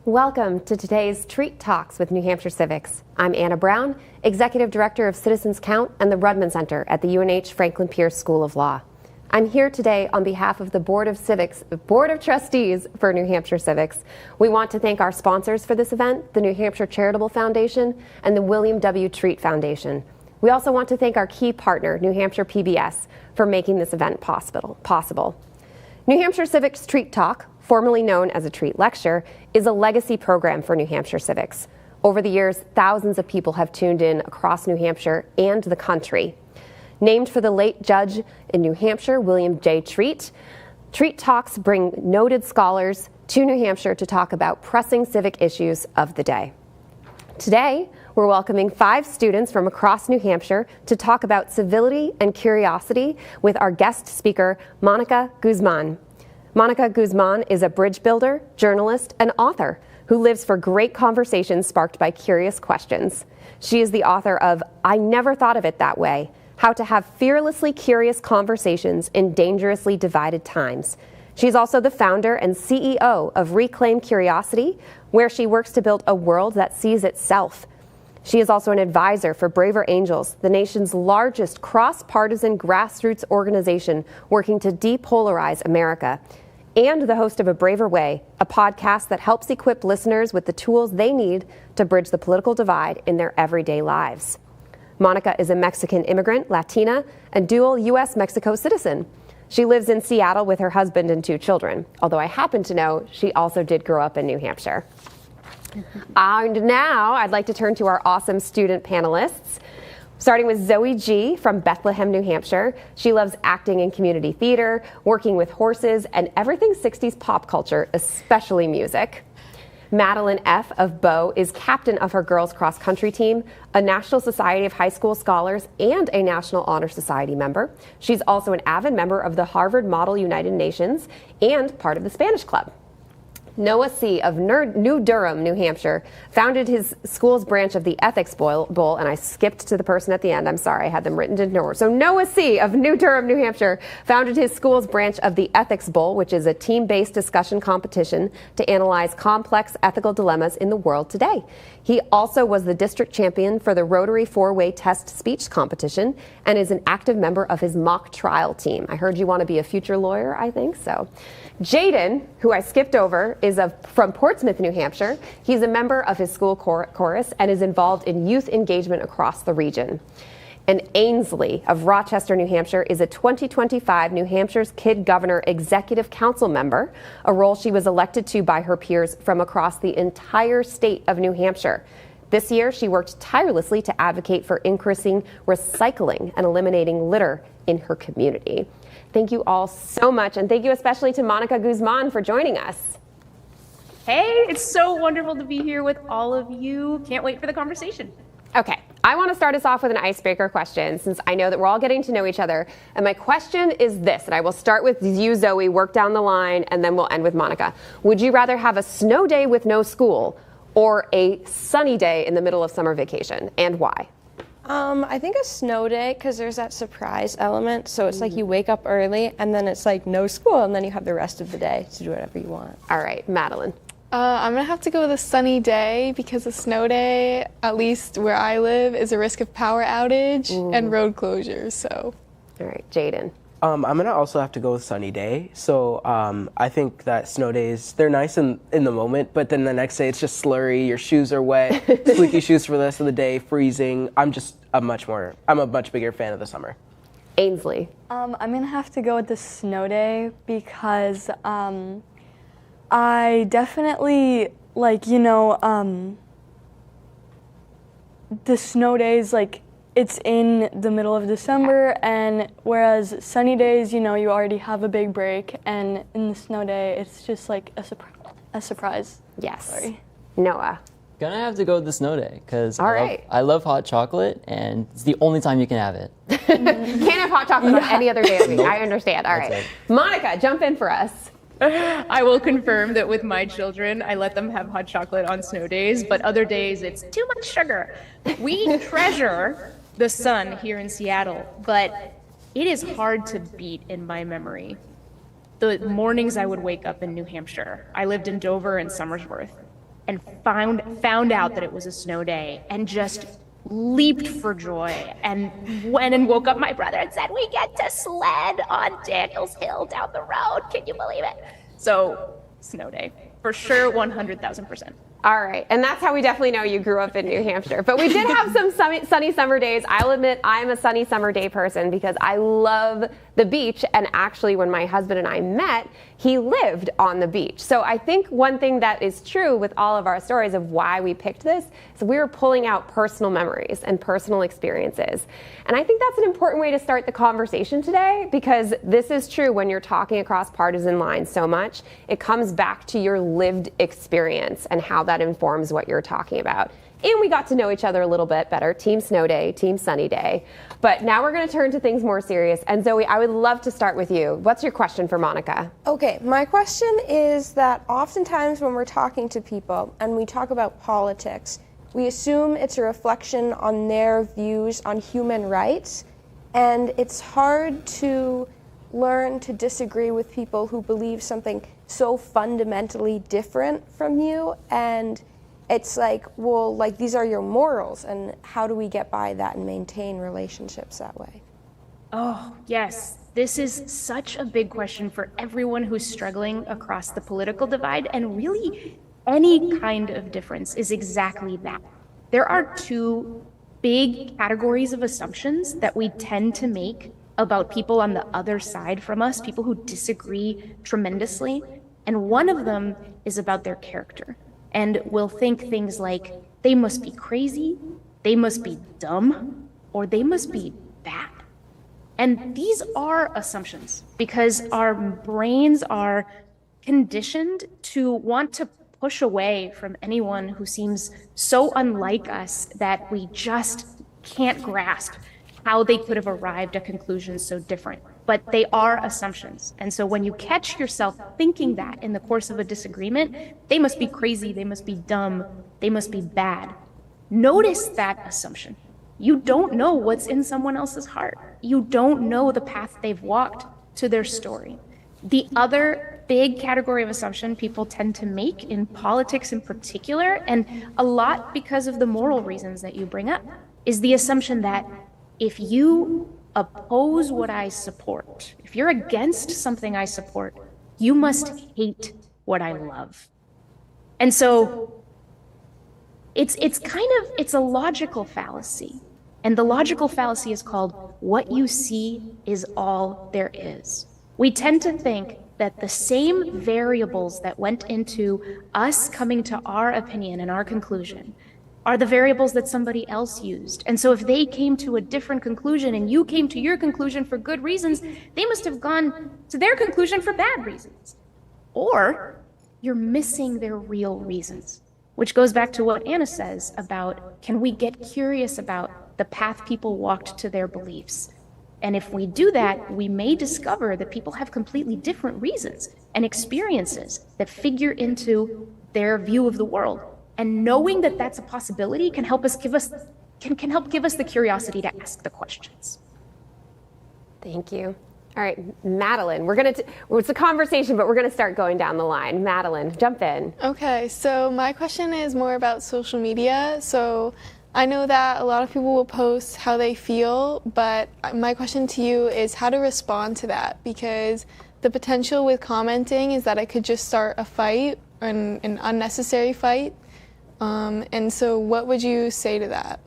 Welcome to today's Treat Talks with New Hampshire Civics. I'm Anna Brown, Executive Director of Citizens Count and the Rudman Center at the UNH Franklin Pierce School of Law. I'm here today on behalf of the Board of Trustees for New Hampshire Civics. We want to thank our sponsors for this event, the New Hampshire Charitable Foundation and the William W. Treat Foundation. We also want to thank our key partner, New Hampshire PBS, for making this event possible. New Hampshire Civics Treat Talk, formerly known as a Treat Lecture, is a legacy program for New Hampshire Civics. Over the years, thousands of people have tuned in across New Hampshire and the country. Named for the late judge in New Hampshire, William J. Treat, Treat Talks bring noted scholars to New Hampshire to talk about pressing civic issues of the day. Today, we're welcoming 5 students from across New Hampshire to talk about civility and curiosity with our guest speaker, Mónica Guzmán. Mónica Guzmán is a bridge builder, journalist, and author who lives for great conversations sparked by curious questions. She is the author of I Never Thought of It That Way: How to Have Fearlessly Curious Conversations in Dangerously Divided Times. She's also the founder and CEO of Reclaim Curiosity, where she works to build a world that sees itself. She is also an advisor for Braver Angels, the nation's largest cross-partisan grassroots organization working to depolarize America, and the host of A Braver Way, a podcast that helps equip listeners with the tools they need to bridge the political divide in their everyday lives. Mónica is a Mexican immigrant, Latina, and dual U.S.-Mexico citizen. She lives in Seattle with her husband and 2 children, although I happen to know she also did grow up in New Hampshire. And now I'd like to turn to our awesome student panelists, starting with Zoe G. from Bethlehem, New Hampshire. She loves acting in community theater, working with horses, and everything 60s pop culture, especially music. Madeline F. of Bow is captain of her girls' cross-country team, a National Society of High School Scholars, and a National Honor Society member. She's also an avid member of the Harvard Model United Nations and part of the Spanish Club. Noah C. of New Durham, New Hampshire, founded his school's branch of the Ethics Bowl, and I skipped to the person at the end. I'm sorry, I had them written in order. So Noah C. of New Durham, New Hampshire, founded his school's branch of the Ethics Bowl, which is a team-based discussion competition to analyze complex ethical dilemmas in the world today. He also was the district champion for the Rotary 4-Way Test Speech Competition and is an active member of his mock trial team. I heard you want to be a future lawyer, I think so. Jaden, who I skipped over, is from Portsmouth, New Hampshire. He's a member of his school chorus and is involved in youth engagement across the region. And Ainsley of Rochester, New Hampshire, is a 2025 New Hampshire's Kid Governor Executive Council member, a role she was elected to by her peers from across the entire state of New Hampshire. This year, she worked tirelessly to advocate for increasing recycling and eliminating litter in her community. Thank you all so much, and thank you especially to Mónica Guzmán for joining us. Hey, it's so wonderful to be here with all of you. Can't wait for the conversation. Okay, I want to start us off with an icebreaker question, since I know that we're all getting to know each other. And my question is this, and I will start with you, Zoe, work down the line, and then we'll end with Mónica. Would you rather have a snow day with no school or a sunny day in the middle of summer vacation, and why? I think a snow day, because there's that surprise element. So it's like you wake up early and then it's like no school and then you have the rest of the day to do whatever you want. All right, Madeline. I'm going to have to go with a sunny day because a snow day, at least where I live, is a risk of power outage and road closures. So. All right, Jaden. I'm going to also have to go with sunny day. So I think that snow days, they're nice in the moment, but then the next day it's just slurry, your shoes are wet, squeaky shoes for the rest of the day, freezing. I'm a much bigger fan of the summer. Ainsley. I'm going to have to go with the snow day because I definitely, the snow days, it's in the middle of December, and whereas sunny days, you already have a big break, and in the snow day, it's just like a surprise. Yes. Sorry. Noah. Gonna have to go with the snow day, because right. I love hot chocolate, and it's the only time you can have it. Can't have hot chocolate on any other day of the week. I understand. All right. Mónica, jump in for us. I will confirm that with my children, I let them have hot chocolate on snow days, but other days it's too much sugar. We treasure the sun here in Seattle, but it is hard to beat in my memory the mornings I would wake up in New Hampshire. I lived in Dover and Somersworth. and found out that it was a snow day and just leaped for joy and went and woke up my brother and said, we get to sled on Daniels Hill down the road. Can you believe it? So snow day, for sure, 100,000%. All right, and that's how we definitely know you grew up in New Hampshire. But we did have some sunny summer days. I'll admit I'm a sunny summer day person because I love the beach. And actually, when my husband and I met, he lived on the beach. So I think one thing that is true with all of our stories of why we picked this is we were pulling out personal memories and personal experiences. And I think that's an important way to start the conversation today, because this is true when you're talking across partisan lines so much. It comes back to your lived experience and how that informs what you're talking about. And we got to know each other a little bit better. Team snow day, team sunny day. But now we're going to turn to things more serious. And Zoe, I would love to start with you. What's your question for Monica? Okay, my question is that oftentimes when we're talking to people and we talk about politics, we assume it's a reflection on their views on human rights. And it's hard to learn to disagree with people who believe something so fundamentally different from you. And it's like, well, like, these are your morals, and how do we get by that and maintain relationships that way? Oh, yes. This is such a big question for everyone who's struggling across the political divide, and really any kind of difference is exactly that. There are two big categories of assumptions that we tend to make about people on the other side from us, people who disagree tremendously, and one of them is about their character. And we'll think things like, they must be crazy, they must be dumb, or they must be bad. And these are assumptions because our brains are conditioned to want to push away from anyone who seems so unlike us that we just can't grasp how they could have arrived at conclusions so different. But they are assumptions. And so when you catch yourself thinking that in the course of a disagreement, they must be crazy, they must be dumb, they must be bad. Notice that assumption. You don't know what's in someone else's heart. You don't know the path they've walked to their story. The other big category of assumption people tend to make in politics in particular, and a lot because of the moral reasons that you bring up, is the assumption that if you oppose what I support, if you're against something I support, you must hate what I love. And so it's a logical fallacy. And the logical fallacy is called, what you see is all there is. We tend to think that the same variables that went into us coming to our opinion and our conclusion are the variables that somebody else used. And so if they came to a different conclusion and you came to your conclusion for good reasons, they must have gone to their conclusion for bad reasons. Or you're missing their real reasons, which goes back to what Anna says about, can we get curious about the path people walked to their beliefs? And if we do that, we may discover that people have completely different reasons and experiences that figure into their view of the world. And knowing that that's a possibility can help give us the curiosity to ask the questions. Thank you. All right, Madeline, it's a conversation, but we're gonna start going down the line. Madeline, jump in. Okay, so my question is more about social media. So I know that a lot of people will post how they feel, but my question to you is how to respond to that, because the potential with commenting is that it could just start a fight, an unnecessary fight. And so what would you say to that?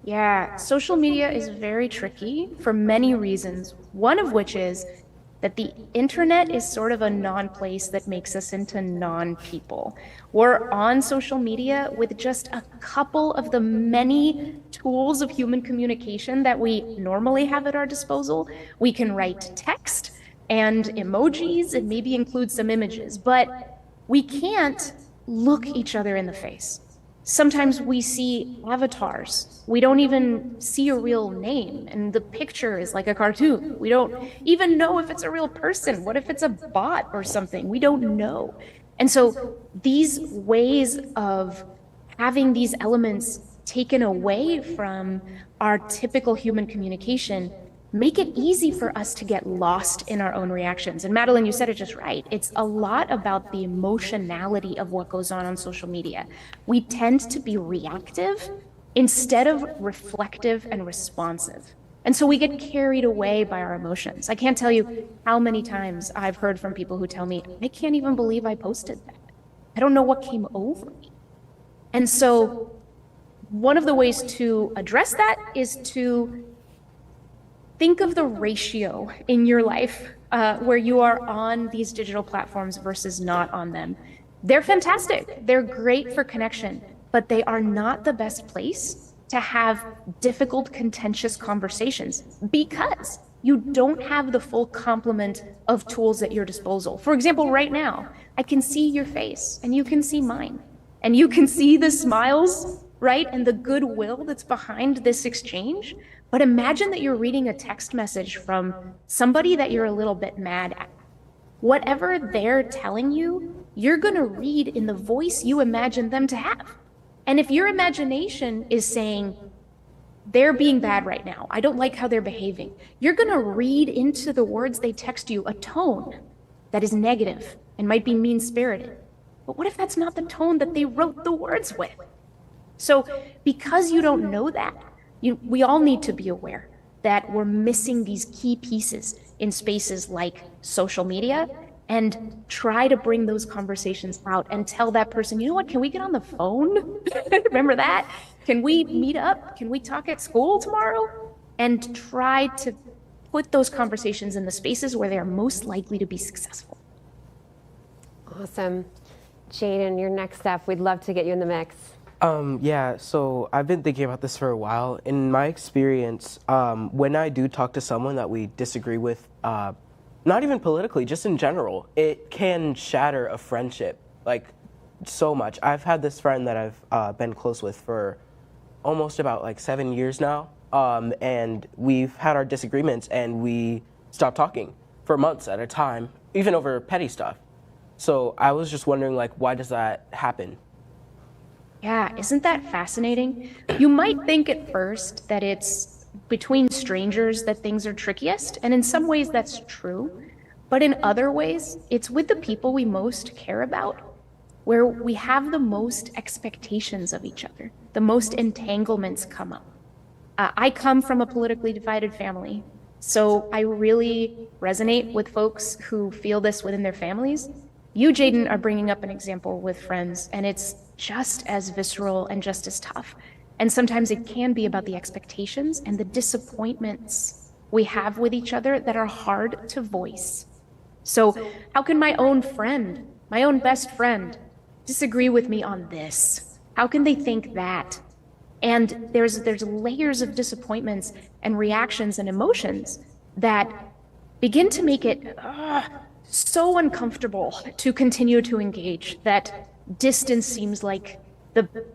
Yeah, social media is very tricky for many reasons, one of which is that the internet is sort of a non-place that makes us into non-people. We're on social media with just a couple of the many tools of human communication that we normally have at our disposal. We can write text and emojis and maybe include some images, but we can't look each other in the face. Sometimes we see avatars. We don't even see a real name, and the picture is like a cartoon. We don't even know if it's a real person. What if it's a bot or something? We don't know. And so these ways of having these elements taken away from our typical human communication make it easy for us to get lost in our own reactions. And Madeline, you said it just right. It's a lot about the emotionality of what goes on social media. We tend to be reactive instead of reflective and responsive. And so we get carried away by our emotions. I can't tell you how many times I've heard from people who tell me, I can't even believe I posted that. I don't know what came over me. And so one of the ways to address that is to think of the ratio in your life where you are on these digital platforms versus not on them. They're fantastic. They're great for connection, but they are not the best place to have difficult, contentious conversations because you don't have the full complement of tools at your disposal. For example, right now, I can see your face and you can see mine, and you can see the smiles, right? And the goodwill that's behind this exchange. But imagine that you're reading a text message from somebody that you're a little bit mad at. Whatever they're telling you, you're gonna read in the voice you imagine them to have. And if your imagination is saying, they're being bad right now, I don't like how they're behaving, you're gonna read into the words they text you a tone that is negative and might be mean-spirited. But what if that's not the tone that they wrote the words with? So because you don't know that, we all need to be aware that we're missing these key pieces in spaces like social media, and try to bring those conversations out and tell that person, you know what, can we get on the phone? Remember that? Can we meet up? Can we talk at school tomorrow? And try to put those conversations in the spaces where they are most likely to be successful. Awesome. Jaden, your next step, we'd love to get you in the mix. Yeah, so I've been thinking about this for a while. In my experience, when I do talk to someone that we disagree with, not even politically, just in general, it can shatter a friendship, like, so much. I've had this friend that I've been close with for almost about like 7 years now, and we've had our disagreements and we stopped talking for months at a time, even over petty stuff. So I was just wondering, like, why does that happen? Yeah, isn't that fascinating? You might think at first that it's between strangers that things are trickiest, and in some ways that's true. But in other ways, it's with the people we most care about, where we have the most expectations of each other, the most entanglements come up. I come from a politically divided family, so I really resonate with folks who feel this within their families. You, Jaden, are bringing up an example with friends, and it's just as visceral and just as tough. And sometimes it can be about the expectations and the disappointments we have with each other that are hard to voice. So how can my own friend, my own best friend, disagree with me on this? How can they think that? And there's layers of disappointments and reactions and emotions that begin to make it so uncomfortable to continue to engage that distance seems like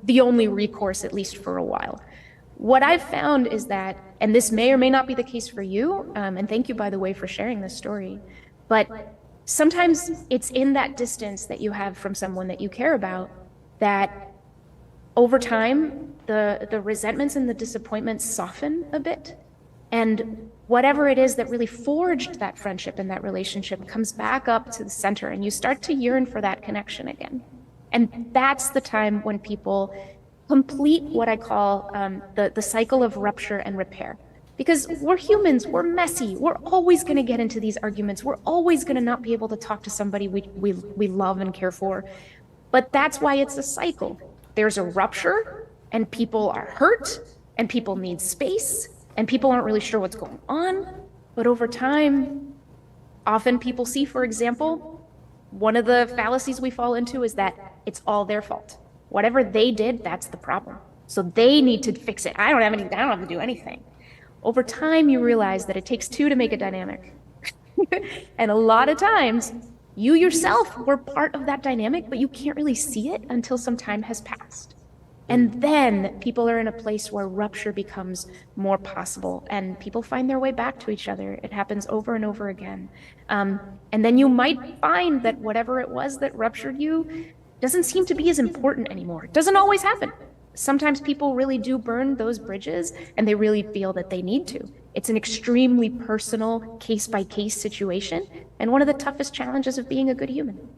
the only recourse, at least for a while. What I've found is that, and this may or may not be the case for you, and thank you, by the way, for sharing this story, but sometimes it's in that distance that you have from someone that you care about that over time, the resentments and the disappointments soften a bit. And whatever it is that really forged that friendship and that relationship comes back up to the center, and you start to yearn for that connection again. And that's the time when people complete what I call the cycle of rupture and repair. Because we're humans, we're messy, we're always gonna get into these arguments, we're always gonna not be able to talk to somebody we love and care for. But that's why it's a cycle. There's a rupture, and people are hurt, and people need space, and people aren't really sure what's going on. But over time, often people see, for example, one of the fallacies we fall into is that it's all their fault. Whatever they did, that's the problem. So they need to fix it. I don't have to do anything. Over time, you realize that it takes two to make a dynamic. And a lot of times, you yourself were part of that dynamic, but you can't really see it until some time has passed. And then people are in a place where rupture becomes more possible and people find their way back to each other. It happens over and over again. And then you might find that whatever it was that ruptured you doesn't seem to be as important anymore. It doesn't always happen. sometimes people really do burn those bridges and they really feel that they need to. It's an extremely personal, case-by-case situation, and one of the toughest challenges of being a good human.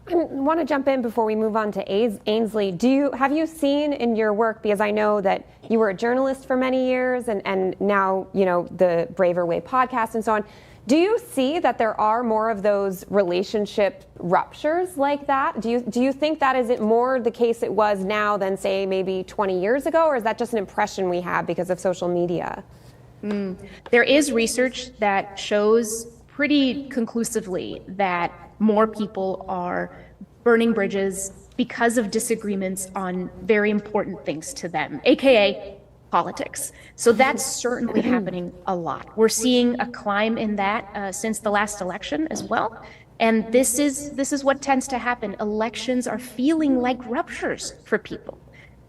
I want to jump in before we move on to Ainsley. Have you seen in your work, because I know that you were a journalist for many years and now, the Braver Way podcast and so on. Do you see that there are more of those relationship ruptures like that? Do you think that is it more the case it was now than, say, maybe 20 years ago, or is that just an impression we have because of social media? There is research that shows pretty conclusively that more people are burning bridges because of disagreements on very important things to them, aka politics. So that's certainly happening a lot. We're seeing a climb in that since the last election as well. And this is what tends to happen. Elections are feeling like ruptures for people,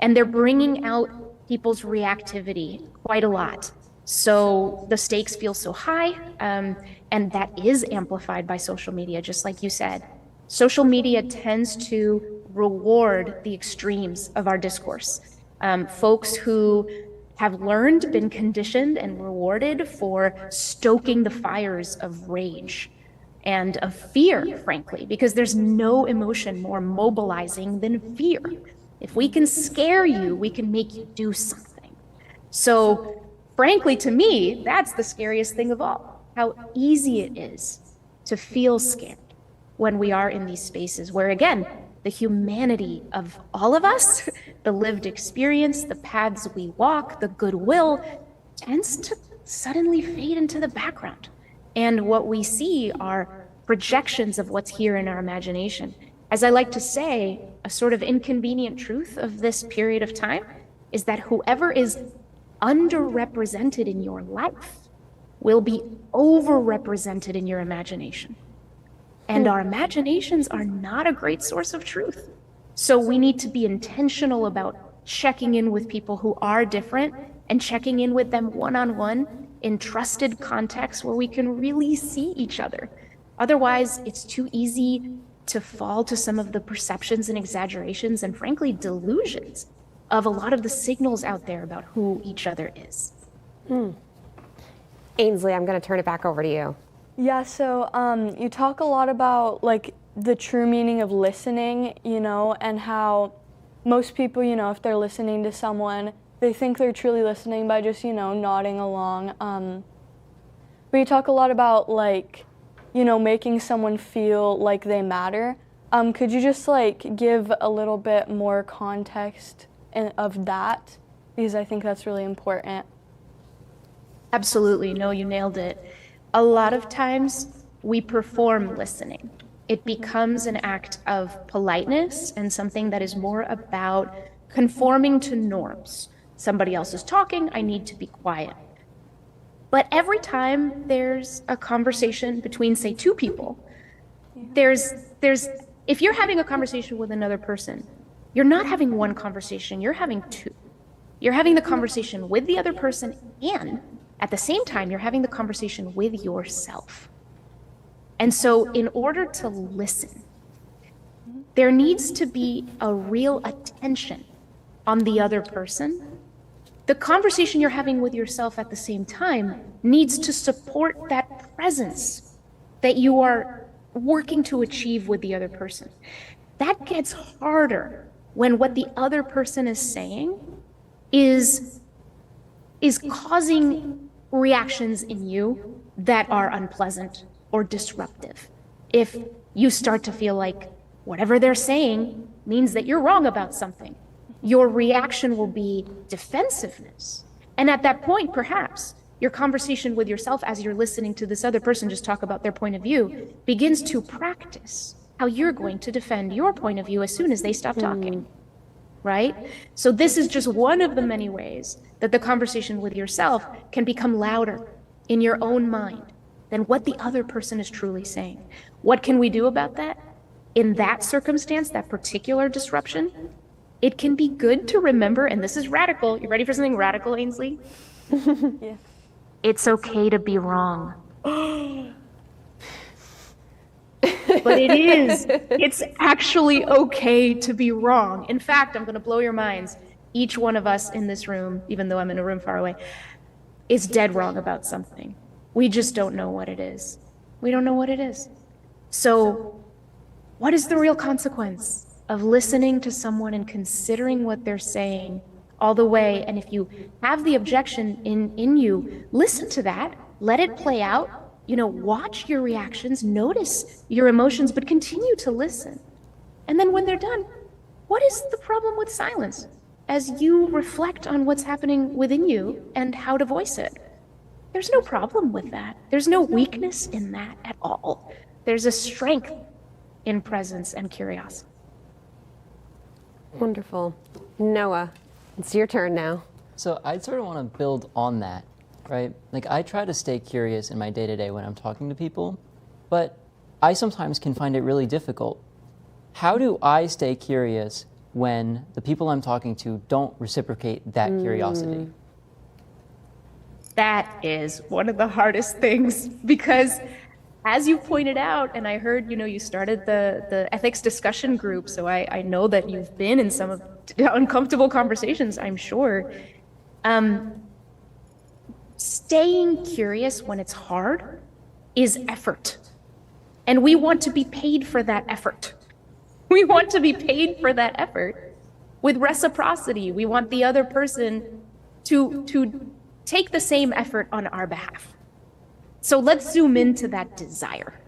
and they're bringing out people's reactivity quite a lot. So the stakes feel so high, and that is amplified by social media, just like you said. Social media tends to reward the extremes of our discourse. Folks who have learned, been conditioned, and rewarded for stoking the fires of rage and of fear, frankly, because there's no emotion more mobilizing than fear. If we can scare you, we can make you do something. So, frankly, to me, that's the scariest thing of all, how easy it is to feel scared when we are in these spaces where, again, the humanity of all of us, the lived experience, the paths we walk, the goodwill, tends to suddenly fade into the background. And what we see are projections of what's here in our imagination. As I like to say, a sort of inconvenient truth of this period of time is that whoever is underrepresented in your life will be overrepresented in your imagination. And our imaginations are not a great source of truth. So we need to be intentional about checking in with people who are different and checking in with them one-on-one in trusted contexts where we can really see each other. Otherwise, it's too easy to fall to some of the perceptions and exaggerations and, frankly, delusions of a lot of the signals out there about who each other is. Ainsley, I'm going to turn it back over to you. Yeah, so you talk a lot about the true meaning of listening, and how most people, if they're listening to someone, they think they're truly listening by just, nodding along. But you talk a lot about making someone feel like they matter. Could you just give a little bit more context of that? Because I think that's really important. Absolutely. No, you nailed it. A lot of times we perform listening. It becomes an act of politeness and something that is more about conforming to norms. Somebody else is talking, I need to be quiet. But every time there's a conversation between, say, two people, if you're having a conversation with another person, you're not having one conversation, you're having two. You're having the conversation with the other person, and at the same time, you're having the conversation with yourself. And so in order to listen, there needs to be a real attention on the other person. The conversation you're having with yourself at the same time needs to support that presence that you are working to achieve with the other person. That gets harder when what the other person is saying is causing reactions in you that are unpleasant or disruptive. If you start to feel like whatever they're saying means that you're wrong about something, your reaction will be defensiveness. And at that point, perhaps, your conversation with yourself as you're listening to this other person just talk about their point of view begins to practice how you're going to defend your point of view as soon as they stop talking. Right? So this is just one of the many ways that the conversation with yourself can become louder in your own mind than what the other person is truly saying. What can we do about that? In that circumstance, that particular disruption, it can be good to remember, and this is radical. You ready for something radical, Ainsley? Yeah. It's okay to be wrong. but it is. It's actually okay to be wrong. In fact, I'm going to blow your minds. Each one of us in this room, even though I'm in a room far away, is dead wrong about something. We just don't know what it is. We don't know what it is. So what is the real consequence of listening to someone and considering what they're saying all the way? And if you have the objection in you, listen to that, let it play out, watch your reactions, notice your emotions, but continue to listen. And then when they're done, what is the problem with silence? As you reflect on what's happening within you and how to voice it. There's no problem with that. There's no weakness in that at all. There's a strength in presence and curiosity. Wonderful. Noah, it's your turn now. So I sort of want to build on that, right? Like I try to stay curious in my day-to-day when I'm talking to people, but I sometimes can find it really difficult. How do I stay curious when the people I'm talking to don't reciprocate that curiosity? That is one of the hardest things because as you pointed out, and I heard, you started the ethics discussion group, so I know that you've been in some of the uncomfortable conversations, I'm sure. Staying curious when it's hard is effort. And we want to be paid for that effort. We want to be paid for that effort with reciprocity. We want the other person to take the same effort on our behalf. So let's zoom into that desire.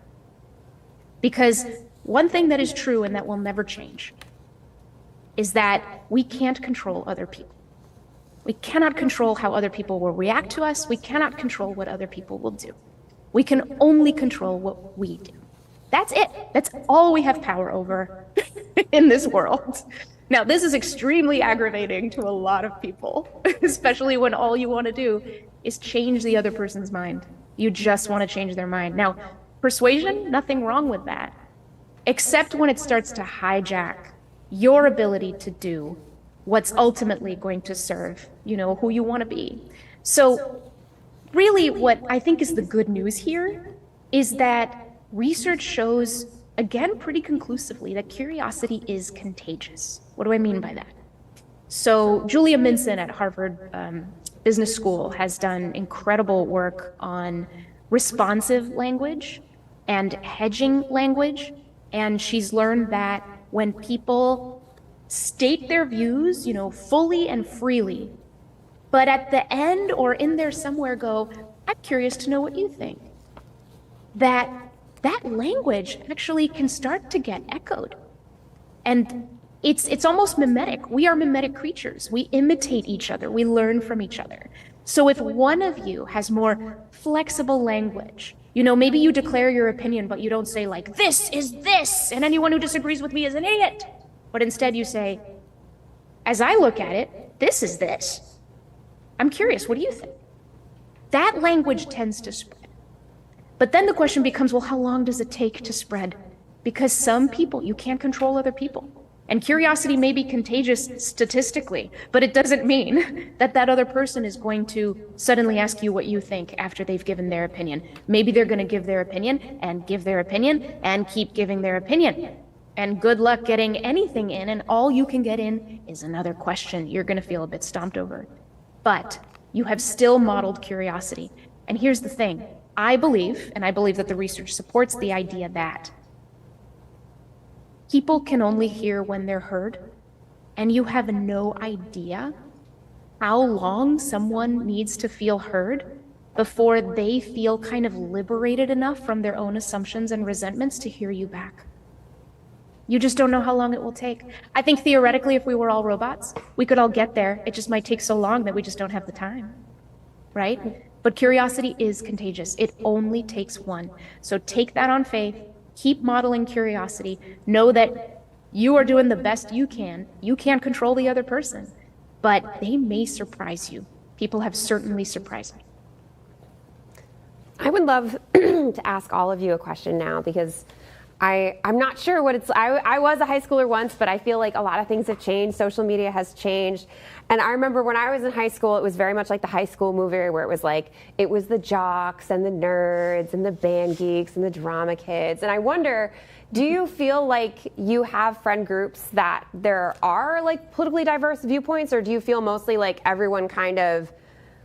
Because one thing that is true and that will never change is that we can't control other people. We cannot control how other people will react to us. We cannot control what other people will do. We can only control what we do. That's it. That's all we have power over in this world. Now, this is extremely aggravating to a lot of people, especially when all you want to do is change the other person's mind. You just want to change their mind. Now, persuasion, nothing wrong with that, except when it starts to hijack your ability to do what's ultimately going to serve, who you want to be. So really what I think is the good news here is that research shows, again, pretty conclusively that curiosity is contagious. What do I mean by that? So Julia Minson at Harvard Business School has done incredible work on responsive language and hedging language. And she's learned that when people state their views, fully and freely, but at the end or in there somewhere go, I'm curious to know what you think, that language actually can start to get echoed. And it's almost mimetic. We are mimetic creatures. We imitate each other. We learn from each other. So if one of you has more flexible language, maybe you declare your opinion, but you don't say like, this is this, and anyone who disagrees with me is an idiot. But instead you say, as I look at it, this is this. I'm curious, what do you think? That language tends to spread. But then the question becomes, well, how long does it take to spread? Because some people, you can't control other people. And curiosity may be contagious statistically, but it doesn't mean that that other person is going to suddenly ask you what you think after they've given their opinion. Maybe they're going to give their opinion and give their opinion and keep giving their opinion. And good luck getting anything in, and all you can get in is another question you're going to feel a bit stomped over. But you have still modeled curiosity. And here's the thing. I believe, and I believe that the research supports the idea that people can only hear when they're heard, and you have no idea how long someone needs to feel heard before they feel kind of liberated enough from their own assumptions and resentments to hear you back. You just don't know how long it will take. I think theoretically, if we were all robots, we could all get there. It just might take so long that we just don't have the time, right? But curiosity is contagious. It only takes one. So take that on faith. Keep modeling curiosity. Know that you are doing the best you can. You can't control the other person, but they may surprise you. People have certainly surprised me. I would love to ask all of you a question now, because I'm not sure what it's. I was a high schooler once, but I feel like a lot of things have changed. Social media has changed. And I remember when I was in high school, it was very much like the high school movie where it was like, it was the jocks and the nerds and the band geeks and the drama kids. And I wonder, Do you feel like you have friend groups that there are like politically diverse viewpoints, or do you feel mostly like everyone kind of,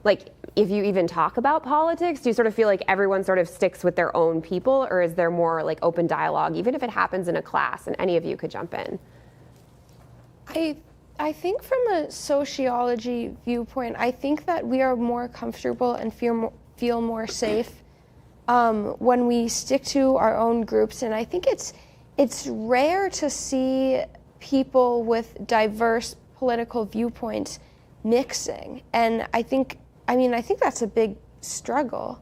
like if you even talk about politics, do you sort of feel like everyone sort of sticks with their own people, or is there more like open dialogue, even if it happens in a class and any of you could jump in? I think from a sociology viewpoint, I think that we are more comfortable and feel more safe when we stick to our own groups. And I think it's rare to see people with diverse political viewpoints mixing. And I think that's a big struggle.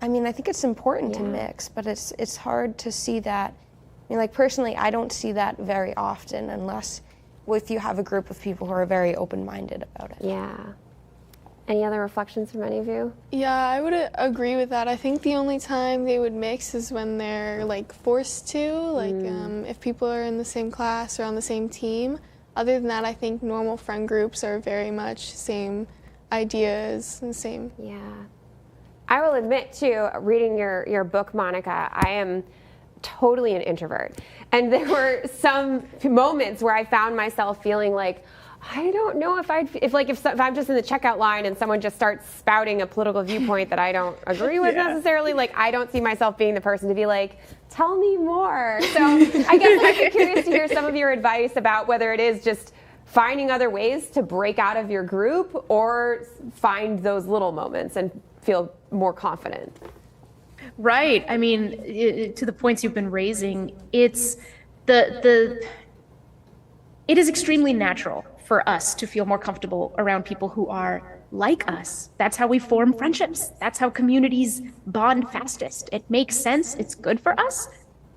I mean, I think it's important to mix, but it's hard to see that. I mean, like personally, I don't see that very often unless if you have a group of people who are very open-minded about it. Yeah. Any other reflections from any of you? Yeah, I would agree with that. I think the only time they would mix is when they're like forced to, like if people are in the same class or on the same team. Other than that, I think normal friend groups are very much same ideas and same. Yeah. I will admit too, reading your book, Monica, I am totally an introvert. And there were some moments where I found myself feeling like, I don't know if I'm just in the checkout line and someone just starts spouting a political viewpoint that I don't agree with necessarily, like I don't see myself being the person to be like, tell me more. So I guess I'd be curious to hear some of your advice about whether it is just finding other ways to break out of your group or find those little moments and feel more confident. Right. I mean, to the points you've been raising, it is extremely natural for us to feel more comfortable around people who are like us. That's how we form friendships. That's how communities bond fastest. It makes sense. It's good for us.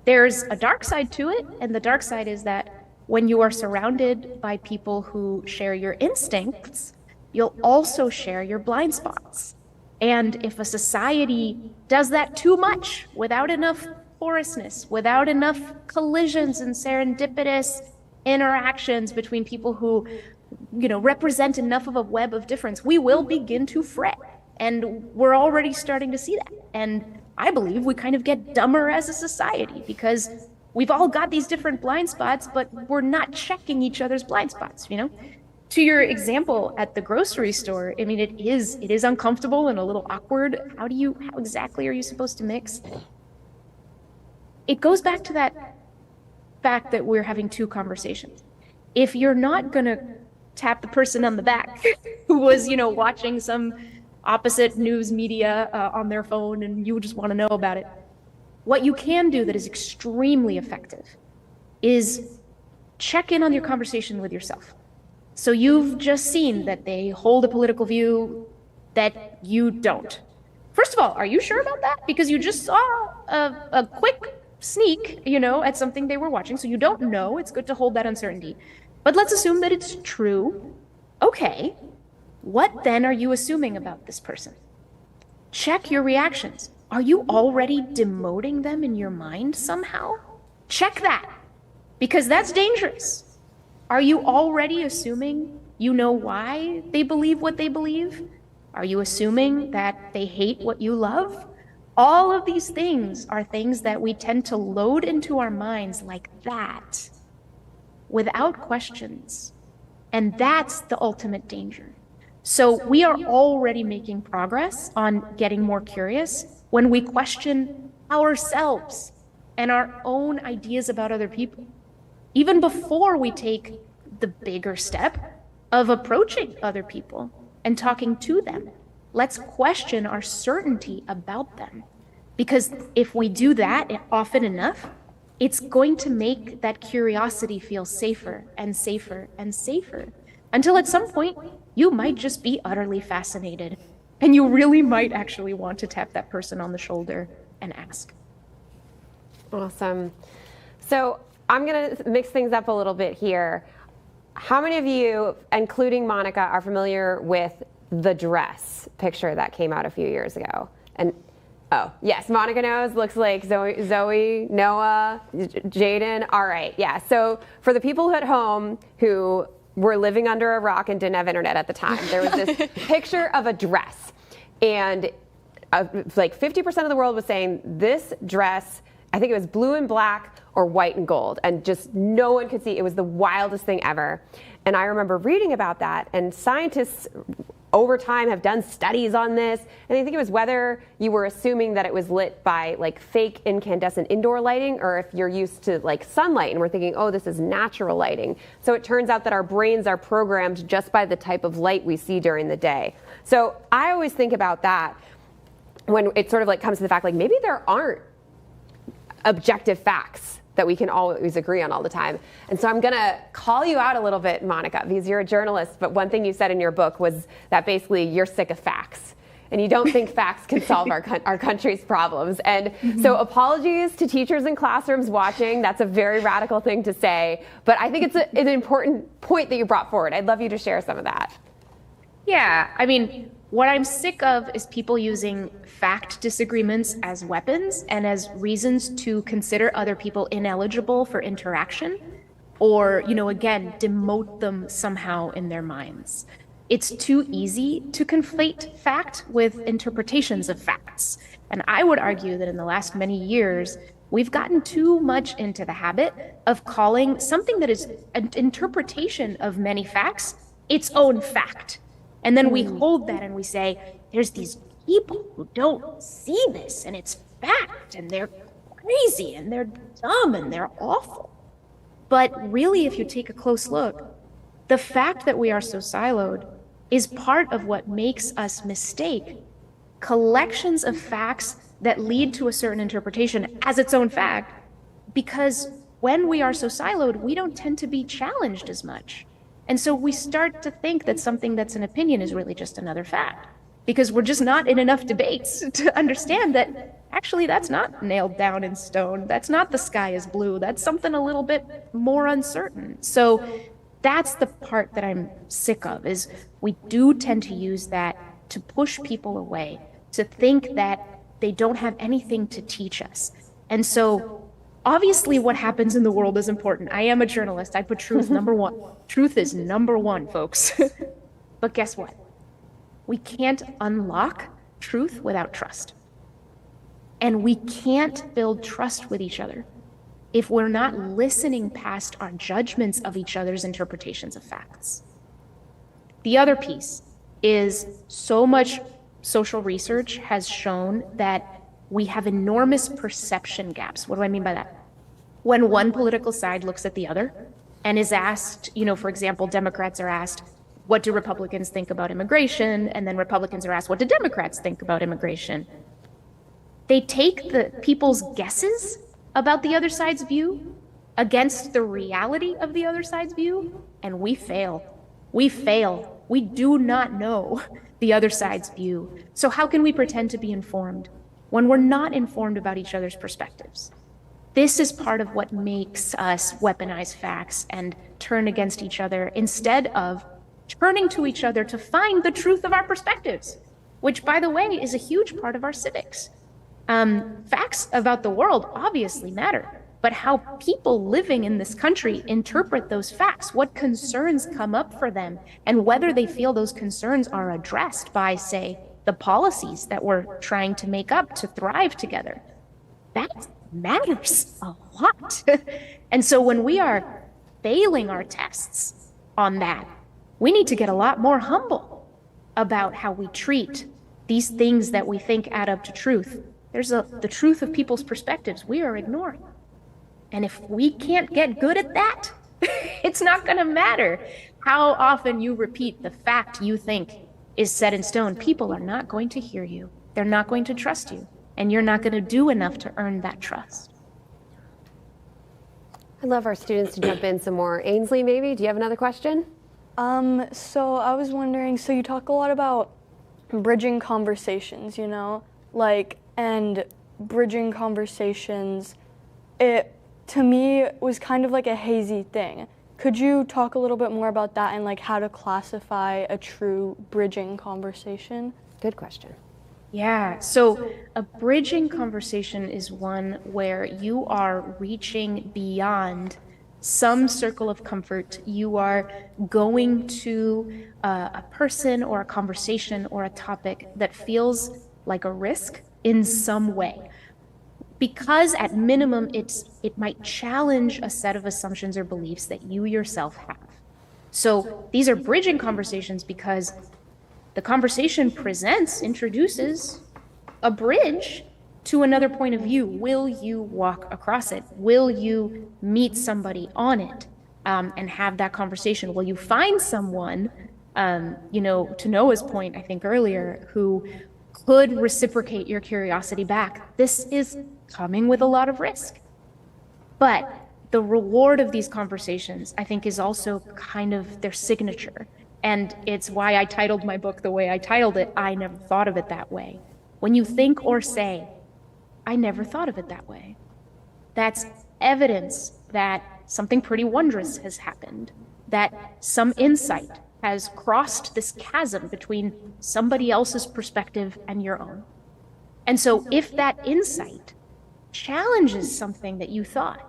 There's a dark side to it, and the dark side is that when you are surrounded by people who share your instincts, you'll also share your blind spots. And if a society does that too much, without enough porousness, without enough collisions and serendipitous interactions between people who, represent enough of a web of difference, we will begin to fret. And we're already starting to see that. And I believe we kind of get dumber as a society because we've all got these different blind spots, but we're not checking each other's blind spots, To your example at the grocery store, I mean, it is uncomfortable and a little awkward. How exactly are you supposed to mix? It goes back to that fact that we're having two conversations. If you're not gonna tap the person on the back who was, watching some opposite news media on their phone and you just want to know about it, what you can do that is extremely effective is check in on your conversation with yourself. So you've just seen that they hold a political view that you don't. First of all, are you sure about that? Because you just saw a quick sneak, at something they were watching. So you don't know. It's good to hold that uncertainty. But let's assume that it's true. Okay, what then are you assuming about this person? Check your reactions. Are you already demoting them in your mind somehow? Check that, because that's dangerous. Are you already assuming you know why they believe what they believe? Are you assuming that they hate what you love? All of these things are things that we tend to load into our minds like that, without questions. And that's the ultimate danger. So we are already making progress on getting more curious when we question ourselves and our own ideas about other people, even before we take the bigger step of approaching other people and talking to them. Let's question our certainty about them. Because if we do that often enough, it's going to make that curiosity feel safer and safer and safer, until at some point you might just be utterly fascinated and you really might actually want to tap that person on the shoulder and ask. Awesome. So I'm going to mix things up a little bit here. How many of you, including Monica, are familiar with the dress picture that came out a few years ago? And oh, yes, Monica knows. Looks like Zoe, Noah, Jaden. All right, yeah. So for the people at home who were living under a rock and didn't have internet at the time, there was this picture of a dress. And like 50% of the world was saying this dress I think it was blue and black or white and gold, and just no one could see. It was the wildest thing ever. And I remember reading about that, and scientists over time have done studies on this, and I think it was whether you were assuming that it was lit by like fake incandescent indoor lighting, or if you're used to like sunlight and we're thinking, oh, this is natural lighting. So it turns out that our brains are programmed just by the type of light we see during the day. So I always think about that when it sort of like comes to the fact, like maybe there aren't objective facts that we can always agree on all the time. And so I'm gonna call you out a little bit, Monica, because you're a journalist, but one thing you said in your book was that basically you're sick of facts and you don't think facts can solve our country's problems. And so apologies to teachers in classrooms watching. That's a very radical thing to say, but I think it's an important point that you brought forward. I'd love you to share some of that. Yeah, I mean, what I'm sick of is people using fact disagreements as weapons and as reasons to consider other people ineligible for interaction or, again, demote them somehow in their minds. It's too easy to conflate fact with interpretations of facts. And I would argue that in the last many years, we've gotten too much into the habit of calling something that is an interpretation of many facts its own fact. And then we hold that and we say, there's these people who don't see this and it's fact and they're crazy and they're dumb and they're awful. But really, if you take a close look, the fact that we are so siloed is part of what makes us mistake collections of facts that lead to a certain interpretation as its own fact, because when we are so siloed, we don't tend to be challenged as much. And so we start to think that something that's an opinion is really just another fact, because we're just not in enough debates to understand that actually that's not nailed down in stone. That's not the sky is blue. That's something a little bit more uncertain. So that's the part that I'm sick of, is we do tend to use that to push people away, to think that they don't have anything to teach us. And so obviously, what happens in the world is important. I am a journalist. I put truth number one. Truth is number one, folks. But guess what? We can't unlock truth without trust. And we can't build trust with each other if we're not listening past our judgments of each other's interpretations of facts. The other piece is so much social research has shown that we have enormous perception gaps. What do I mean by that? When one political side looks at the other and is asked, for example, Democrats are asked, what do Republicans think about immigration? And then Republicans are asked, what do Democrats think about immigration? They take the people's guesses about the other side's view against the reality of the other side's view, and we fail. We fail. We do not know the other side's view. So how can we pretend to be informed when we're not informed about each other's perspectives? This is part of what makes us weaponize facts and turn against each other instead of turning to each other to find the truth of our perspectives, which, by the way, is a huge part of our civics. Facts about the world obviously matter, but how people living in this country interpret those facts, what concerns come up for them, and whether they feel those concerns are addressed by, say, the policies that we're trying to make up to thrive together. That matters a lot. And so when we are failing our tests on that, we need to get a lot more humble about how we treat these things that we think add up to truth. There's the truth of people's perspectives we are ignoring. And if we can't get good at that, it's not going to matter how often you repeat the fact you think is set in stone. People are not going to hear you. They're not going to trust you. And you're not going to do enough to earn that trust. I'd love our students to jump in some more. Ainsley, maybe? Do you have another question? So I was wondering, so you talk a lot about bridging conversations, and bridging conversations, it, to me, was kind of like a hazy thing. Could you talk a little bit more about that and how to classify a true bridging conversation? Good question. Yeah, so a bridging conversation is one where you are reaching beyond some circle of comfort. You are going to a person or a conversation or a topic that feels like a risk in some way. because at minimum it might challenge a set of assumptions or beliefs that you yourself have. So these are bridging conversations because the conversation introduces a bridge to another point of view. Will you walk across it? Will you meet somebody on it and have that conversation? Will you find someone, to Noah's point, I think earlier, who could reciprocate your curiosity back? This is coming with a lot of risk. But the reward of these conversations, I think, is also kind of their signature. And it's why I titled my book the way I titled it. I never thought of it that way. When you think or say, I never thought of it that way, that's evidence that something pretty wondrous has happened, that some insight has crossed this chasm between somebody else's perspective and your own. And so if that insight challenges something that you thought,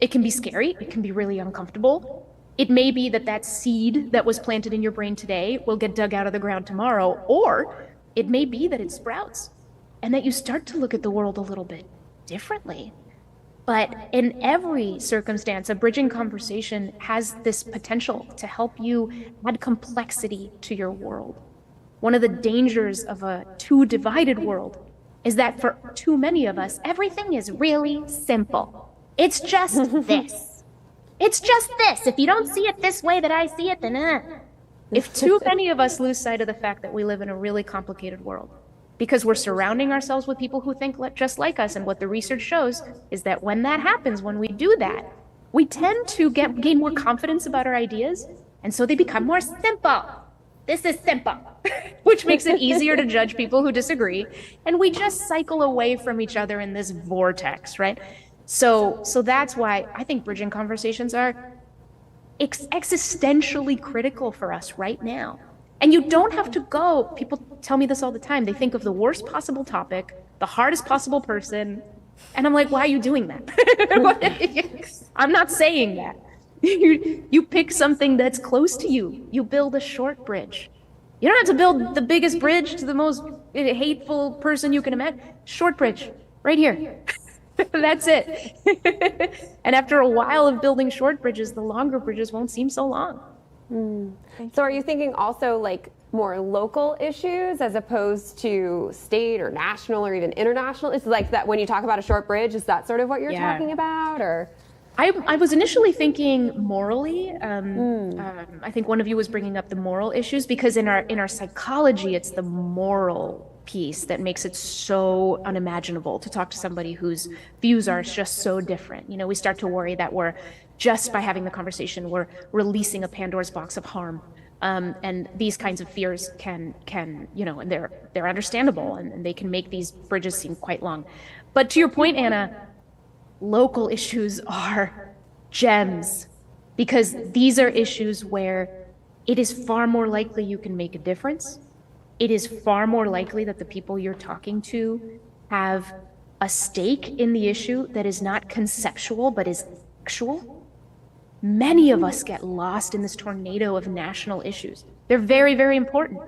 it can be scary, it can be really uncomfortable. It may be that seed that was planted in your brain today will get dug out of the ground tomorrow, or it may be that it sprouts and that you start to look at the world a little bit differently. But in every circumstance, a bridging conversation has this potential to help you add complexity to your world. One of the dangers of a too divided world is that for too many of us, everything is really simple. It's just this. It's just this. If you don't see it this way that I see it, then If too many of us lose sight of the fact that we live in a really complicated world, because we're surrounding ourselves with people who think just like us, and what the research shows is that when that happens, when we do that, we tend to gain more confidence about our ideas, and so they become more simple. This is simple, which makes it easier to judge people who disagree, and we just cycle away from each other in this vortex, right? So that's why I think bridging conversations are existentially critical for us right now. And you don't have to go, people tell me this all the time, they think of the worst possible topic, the hardest possible person, and I'm like, why are you doing that? I'm not saying that. You pick something that's close to you. You build a short bridge. You don't have to build the biggest bridge to the most hateful person you can imagine. Short bridge, right here. That's it. And after a while of building short bridges, the longer bridges won't seem so long. So are you thinking also like more local issues as opposed to state or national or even international? It's like that when you talk about a short bridge, is that sort of what you're talking about, or? I was initially thinking morally. I think one of you was bringing up the moral issues, because in our psychology, it's the moral piece that makes it so unimaginable to talk to somebody whose views are just so different. You know, we start to worry that we're just by having the conversation, we're releasing a Pandora's box of harm. And these kinds of fears can and they're understandable, and they can make these bridges seem quite long. But to your point, Anna, local issues are gems, because these are issues where it is far more likely you can make a difference. It is far more likely that the people you're talking to have a stake in the issue that is not conceptual, but is actual. Many of us get lost in this tornado of national issues. They're very, very important.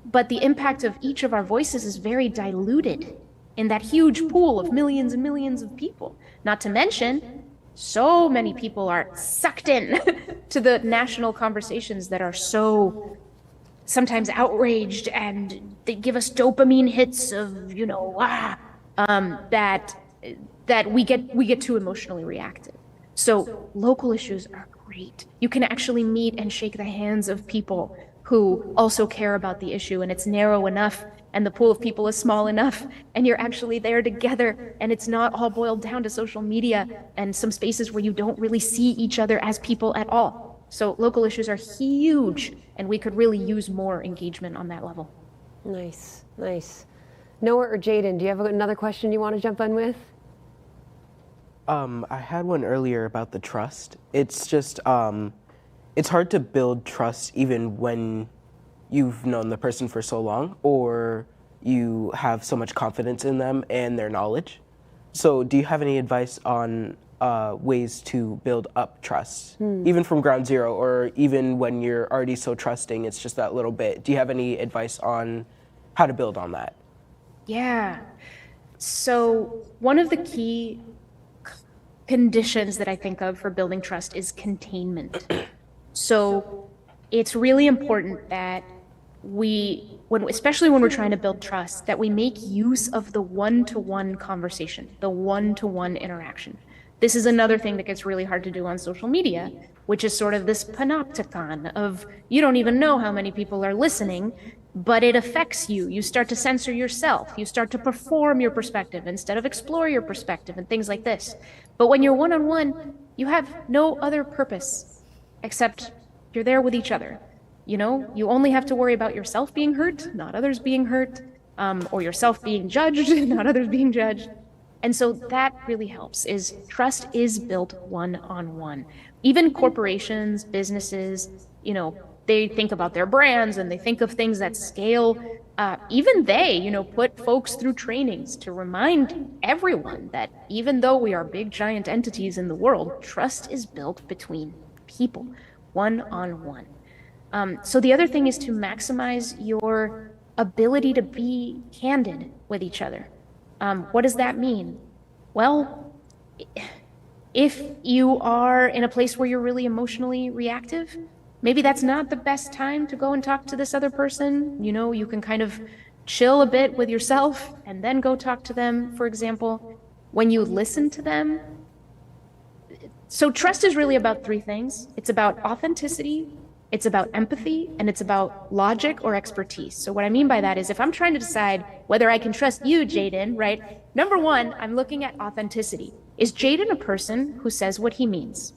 But the impact of each of our voices is very diluted in that huge pool of millions and millions of people. Not to mention, so many people are sucked in to the national conversations that are so sometimes outraged, and they give us dopamine hits of, that we get too emotionally reactive. So local issues are great. You can actually meet and shake the hands of people who also care about the issue, and it's narrow enough, and the pool of people is small enough, and you're actually there together, and it's not all boiled down to social media and some spaces where you don't really see each other as people at all. So local issues are huge, and we could really use more engagement on that level. Nice. Noah or Jaden, do you have another question you want to jump in with? I had one earlier about the trust. It's just, it's hard to build trust even when you've known the person for so long, or you have so much confidence in them and their knowledge. So do you have any advice on ways to build up trust, even from ground zero, or even when you're already so trusting, it's just that little bit? Do you have any advice on how to build on that? Yeah. So one of the key conditions that I think of for building trust is containment. So it's really important that especially when we're trying to build trust, that we make use of the one-to-one conversation, the one-to-one interaction. This is another thing that gets really hard to do on social media, which is sort of this panopticon of you don't even know how many people are listening, but it affects you. You start to censor yourself. You start to perform your perspective instead of explore your perspective and things like this. But when you're one-on-one, you have no other purpose except you're there with each other. You know, you only have to worry about yourself being hurt, not others being hurt, or yourself being judged, not others being judged. And so that really helps, is trust is built one-on-one. Even corporations, businesses, you know, they think about their brands and they think of things that scale. Even they, you know, put folks through trainings to remind everyone that even though we are big, giant entities in the world, trust is built between people, one-on-one. So the other thing is to maximize your ability to be candid with each other. What does that mean? Well, if you are in a place where you're really emotionally reactive, maybe that's not the best time to go and talk to this other person. You know, you can kind of chill a bit with yourself and then go talk to them, for example. When you listen to them. So trust is really about three things. It's about authenticity, it's about empathy, and it's about logic or expertise. So what I mean by that is if I'm trying to decide whether I can trust you, Jaden, right? Number one, I'm looking at authenticity. Is Jaden a person who says what he means?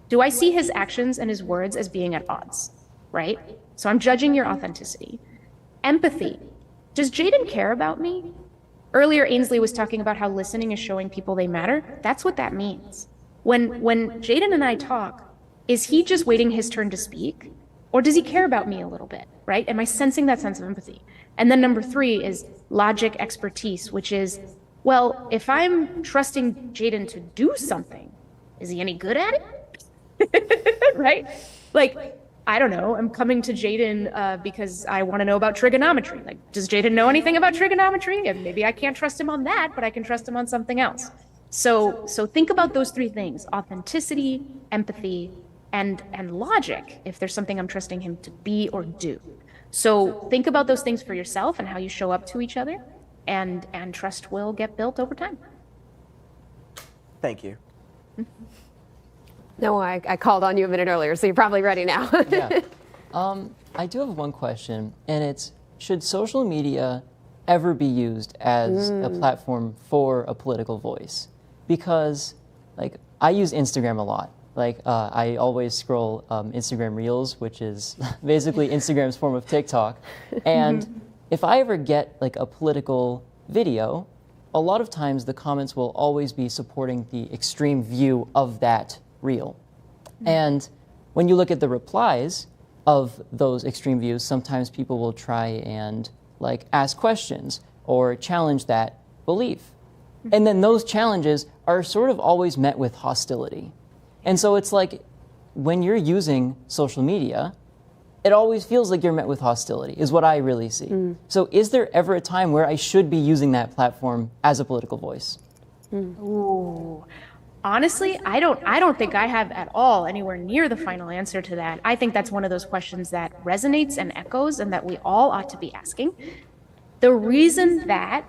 Do I see his actions and his words as being at odds, right? So I'm judging your authenticity. Empathy. Does Jaden care about me? Earlier, Ainsley was talking about how listening is showing people they matter. That's what that means. When Jaden and I talk, is he just waiting his turn to speak? Or does he care about me a little bit, right? Am I sensing that sense of empathy? And then number three is logic expertise, which is, well, if I'm trusting Jaden to do something, is he any good at it? Right? Like, I don't know, I'm coming to Jaden because I want to know about trigonometry. Like, does Jaden know anything about trigonometry? And maybe I can't trust him on that, but I can trust him on something else. So think about those three things: authenticity, empathy, and logic, if there's something I'm trusting him to be or do. So think about those things for yourself and how you show up to each other, and trust will get built over time. Thank you. No, I called on you a minute earlier, so you're probably ready now. Yeah. I do have one question, and it's, should social media ever be used as a platform for a political voice? Because, like, I use Instagram a lot. Like, I always scroll Instagram Reels, which is basically Instagram's form of TikTok. And if I ever get, like, a political video, a lot of times the comments will always be supporting the extreme view of that reel. And when you look at the replies of those extreme views, sometimes people will try and, like, ask questions or challenge that belief. And then those challenges are sort of always met with hostility. And so it's like, when you're using social media, it always feels like you're met with hostility, is what I really see. So is there ever a time where I should be using that platform as a political voice? Ooh. Honestly, I don't think I have at all anywhere near the final answer to that. I think that's one of those questions that resonates and echoes and that we all ought to be asking. The reason that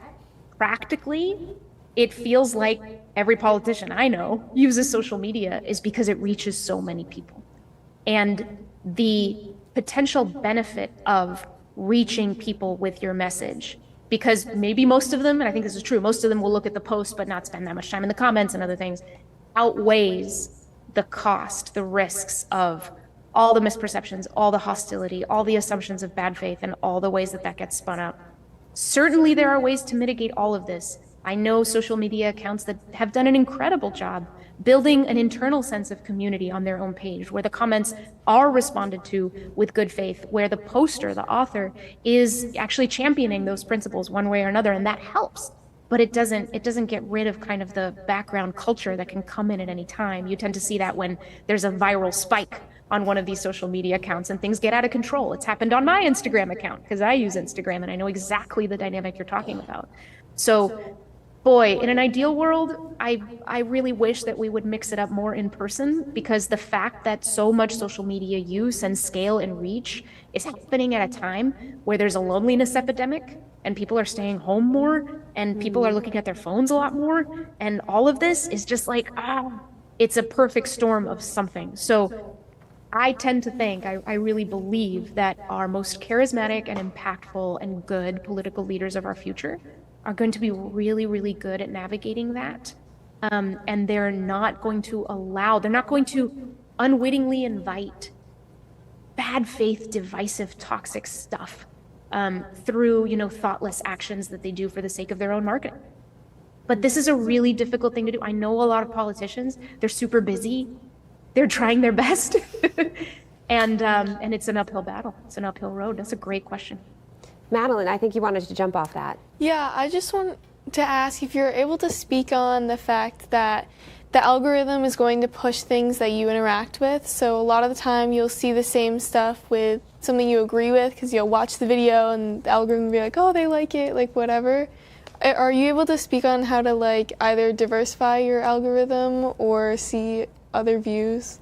practically it feels like every politician I know uses social media is because it reaches so many people. And the potential benefit of reaching people with your message, because maybe most of them, and I think this is true, most of them will look at the post but not spend that much time in the comments and other things, outweighs the cost, the risks of all the misperceptions, all the hostility, all the assumptions of bad faith, and all the ways that that gets spun up. Certainly there are ways to mitigate all of this. I know social media accounts that have done an incredible job building an internal sense of community on their own page, where the comments are responded to with good faith, where the poster, the author, is actually championing those principles one way or another, and that helps. But it doesn't get rid of kind of the background culture that can come in at any time. You tend to see that when there's a viral spike on one of these social media accounts and things get out of control. It's happened on my Instagram account because I use Instagram and I know exactly the dynamic you're talking about. So, boy, in an ideal world, I really wish that we would mix it up more in person, because the fact that so much social media use and scale and reach is happening at a time where there's a loneliness epidemic and people are staying home more and people are looking at their phones a lot more. And all of this is just like, it's a perfect storm of something. So I tend to think, I really believe that our most charismatic and impactful and good political leaders of our future are going to be really, really good at navigating that. And they're not going to unwittingly invite bad faith, divisive, toxic stuff through, thoughtless actions that they do for the sake of their own marketing. But this is a really difficult thing to do. I know a lot of politicians, they're super busy. They're trying their best. and it's an uphill battle. It's an uphill road. That's a great question. Madeline, I think you wanted to jump off that. Yeah, I just want to ask if you're able to speak on the fact that the algorithm is going to push things that you interact with. So a lot of the time you'll see the same stuff with something you agree with because you'll watch the video and the algorithm will be like, oh, they like it, like whatever. Are you able to speak on how to like either diversify your algorithm or see other views?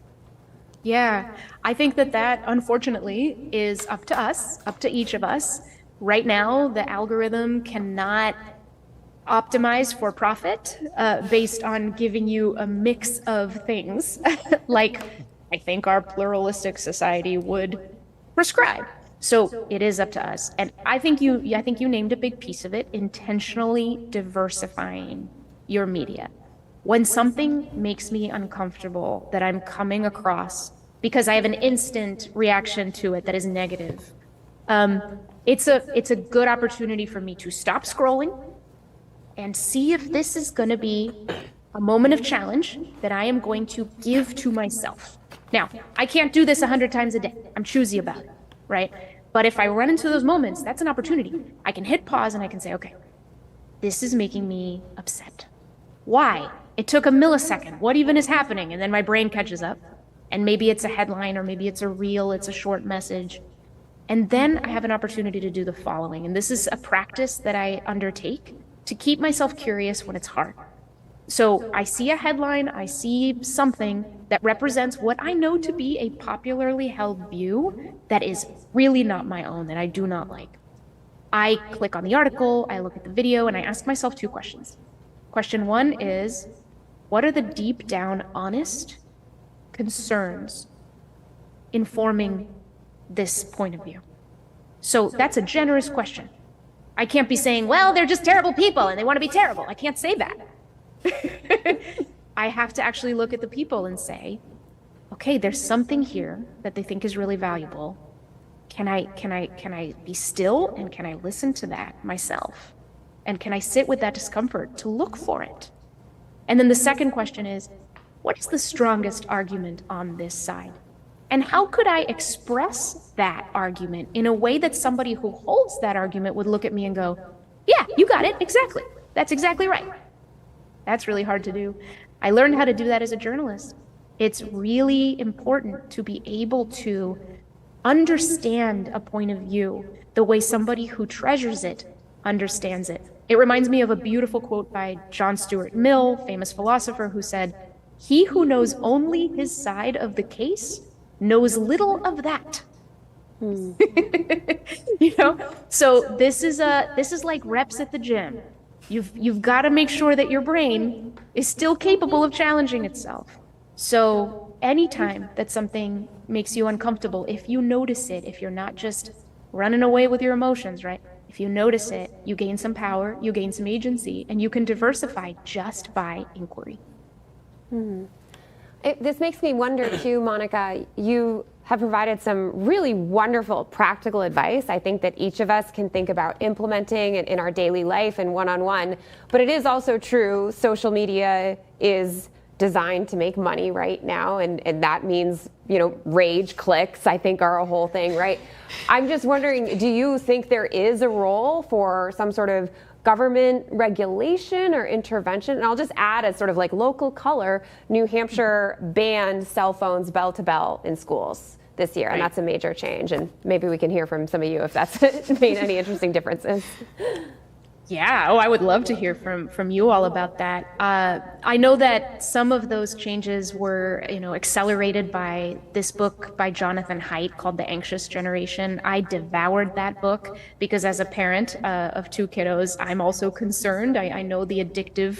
Yeah, I think that unfortunately is up to us, up to each of us. Right now, the algorithm cannot optimize for profit based on giving you a mix of things like I think our pluralistic society would prescribe. So it is up to us. And I think you named a big piece of it, intentionally diversifying your media. When something makes me uncomfortable that I'm coming across because I have an instant reaction to it that is negative, it's a good opportunity for me to stop scrolling and see if this is going to be a moment of challenge that I am going to give to myself. Now, I can't do this 100 times a day. I'm choosy about it, right? But if I run into those moments, that's an opportunity. I can hit pause and I can say, okay, this is making me upset. Why? It took a millisecond. What even is happening? And then my brain catches up. And maybe it's a headline, or maybe it's a reel, it's a short message. And then I have an opportunity to do the following. And this is a practice that I undertake to keep myself curious when it's hard. So I see a headline, I see something that represents what I know to be a popularly held view that is really not my own, that I do not like. I click on the article, I look at the video, and I ask myself two questions. Question one is, what are the deep down honest concerns informing this point of view? So that's a generous question. I can't be saying, well, they're just terrible people and they want to be terrible. I can't say that. I have to actually look at the people and say, okay, there's something here that they think is really valuable. Can I be still and can I listen to that myself? And can I sit with that discomfort to look for it? And then the second question is, what is the strongest argument on this side? And how could I express that argument in a way that somebody who holds that argument would look at me and go, yeah, you got it, exactly. That's exactly right. That's really hard to do. I learned how to do that as a journalist. It's really important to be able to understand a point of view the way somebody who treasures it understands it. It reminds me of a beautiful quote by John Stuart Mill, famous philosopher, who said, "He who knows only his side of the case knows little of that." So this is like reps at the gym. You've got to make sure that your brain is still capable of challenging itself. So anytime that something makes you uncomfortable, if you notice it, if you're not just running away with your emotions, right? If you notice it, you gain some power, you gain some agency, and you can diversify just by inquiry. This makes me wonder too, Monica, you have provided some really wonderful practical advice. I think that each of us can think about implementing it in our daily life and one-on-one, but it is also true, social media is designed to make money right now, and that means, rage clicks, I think, are a whole thing, right? I'm just wondering, do you think there is a role for some sort of government regulation or intervention? And I'll just add as sort of like local color, New Hampshire banned cell phones bell to bell in schools this year, and that's a major change. And maybe we can hear from some of you if that's made any interesting differences. Yeah, I would love to hear from you all about that. I know that some of those changes were, accelerated by this book by Jonathan Haidt called The Anxious Generation. I devoured that book because as a parent of 2 kiddos, I'm also concerned. I know the addictive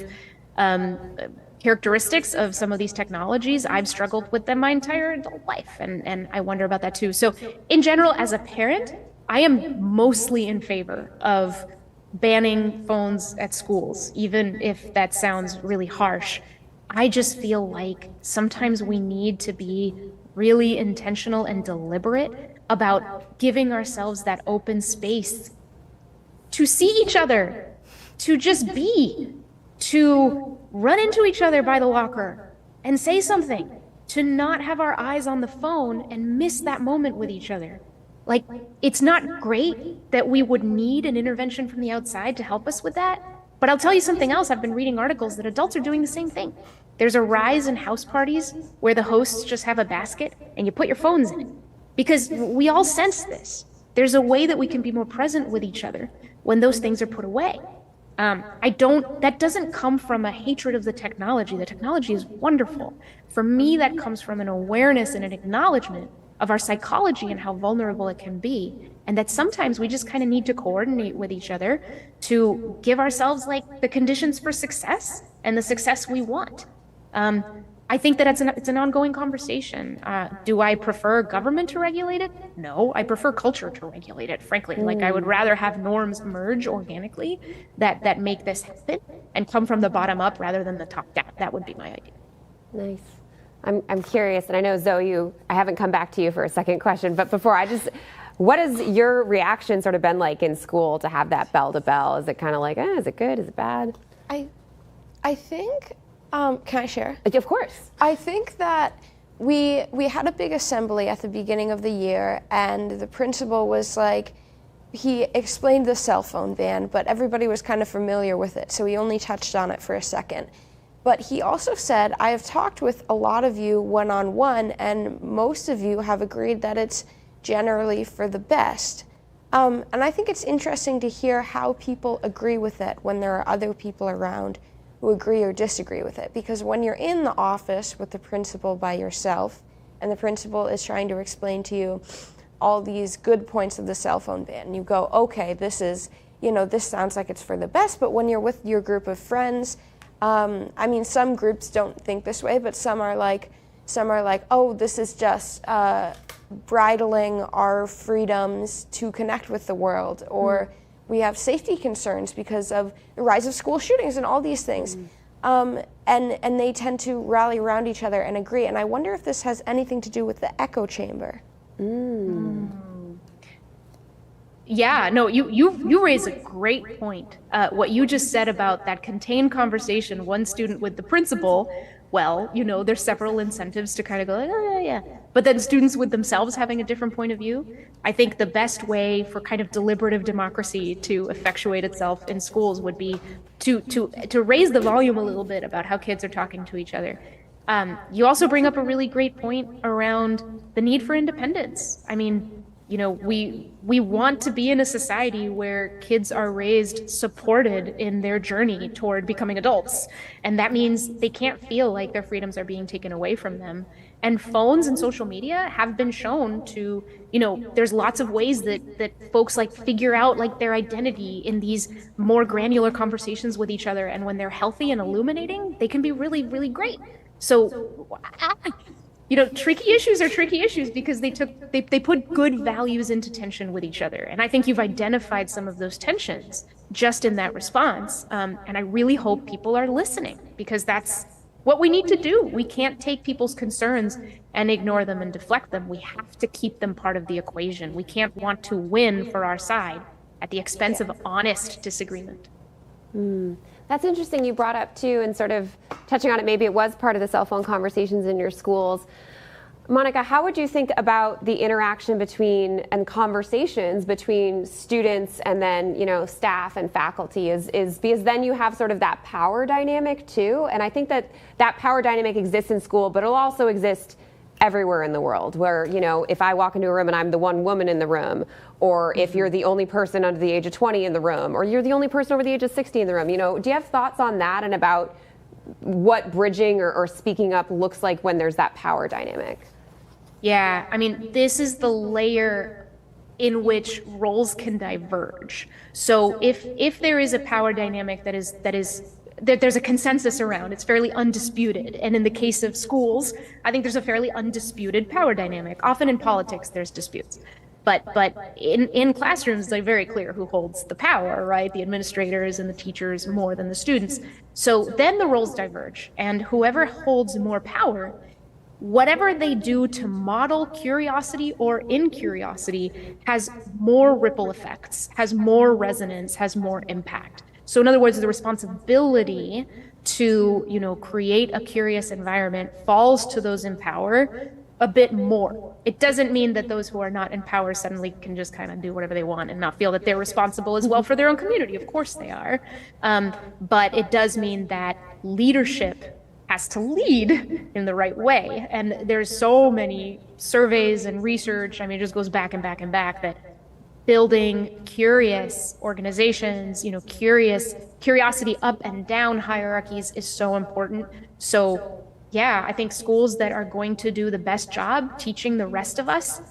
characteristics of some of these technologies. I've struggled with them my entire adult life, and I wonder about that too. So in general, as a parent, I am mostly in favor of banning phones at schools, even if that sounds really harsh. I just feel like sometimes we need to be really intentional and deliberate about giving ourselves that open space to see each other, to just be, to run into each other by the locker and say something, to not have our eyes on the phone and miss that moment with each other. Like, it's not great that we would need an intervention from the outside to help us with that. But I'll tell you something else. I've been reading articles that adults are doing the same thing. There's a rise in house parties where the hosts just have a basket and you put your phones in it. Because we all sense this. There's a way that we can be more present with each other when those things are put away. That doesn't come from a hatred of the technology. The technology is wonderful. For me, that comes from an awareness and an acknowledgement of our psychology and how vulnerable it can be. And that sometimes we just kind of need to coordinate with each other to give ourselves like the conditions for success and the success we want. I think that it's an ongoing conversation. Do I prefer government to regulate it? No, I prefer culture to regulate it, frankly. Like I would rather have norms emerge organically that make this happen and come from the bottom up rather than the top down. That would be my idea. Nice. I'm curious, and I know Zoe, I haven't come back to you for a second question, but before what has your reaction sort of been like in school to have that bell to bell? Is it kind of like, is it good? Is it bad? I think, can I share? Of course. I think that we had a big assembly at the beginning of the year, and the principal was like, he explained the cell phone ban, but everybody was kind of familiar with it, so he only touched on it for a second. But he also said, I have talked with a lot of you one-on-one, and most of you have agreed that it's generally for the best. And I think it's interesting to hear how people agree with it when there are other people around who agree or disagree with it. Because when you're in the office with the principal by yourself, and the principal is trying to explain to you all these good points of the cell phone ban, you go, okay, this sounds like it's for the best. But when you're with your group of friends, some groups don't think this way, but some are like, oh, this is just bridling our freedoms to connect with the world, or we have safety concerns because of the rise of school shootings and all these things. And they tend to rally around each other and agree. And I wonder if this has anything to do with the echo chamber. Yeah, no, you raise a great point. What you just said about that contained conversation, one student with the principal, well, there's several incentives to kind of go, oh, yeah. But then students with themselves having a different point of view. I think the best way for kind of deliberative democracy to effectuate itself in schools would be to raise the volume a little bit about how kids are talking to each other. You also bring up a really great point around the need for independence. I mean, we want to be in a society where kids are raised supported in their journey toward becoming adults. And that means they can't feel like their freedoms are being taken away from them. And phones and social media have been shown to, there's lots of ways that folks figure out their identity in these more granular conversations with each other. And when they're healthy and illuminating, they can be really, really great. So tricky issues are tricky issues because they put good values into tension with each other. And I think you've identified some of those tensions just in that response. And I really hope people are listening because that's what we need to do. We can't take people's concerns and ignore them and deflect them. We have to keep them part of the equation. We can't want to win for our side at the expense of honest disagreement. That's interesting you brought up too, and sort of touching on it, maybe it was part of the cell phone conversations in your schools. Monica, how would you think about the interaction between and conversations between students and then, staff and faculty is because then you have sort of that power dynamic too. And I think that power dynamic exists in school, but it'll also exist everywhere in the world where, if I walk into a room and I'm the one woman in the room, or if you're the only person under the age of 20 in the room, or you're the only person over the age of 60 in the room, do you have thoughts on that and about what bridging or speaking up looks like when there's that power dynamic? Yeah, I mean, this is the layer in which roles can diverge. So if there is a power dynamic that there's a consensus around, it's fairly undisputed. And in the case of schools, I think there's a fairly undisputed power dynamic. Often in politics, there's disputes. But in classrooms, they're very clear who holds the power, right? The administrators and the teachers more than the students. So then the roles diverge, and whoever holds more power, whatever they do to model curiosity or incuriosity has more ripple effects, has more resonance, has more impact. So in other words, the responsibility to, create a curious environment falls to those in power a bit more. It doesn't mean that those who are not in power suddenly can just kind of do whatever they want and not feel that they're responsible as well for their own community. Of course they are. But it does mean that leadership has to lead in the right way. And there's so many surveys and research, it just goes back and back and back, that building curious organizations, curiosity up and down hierarchies is so important. So yeah, I think schools that are going to do the best job teaching the rest of us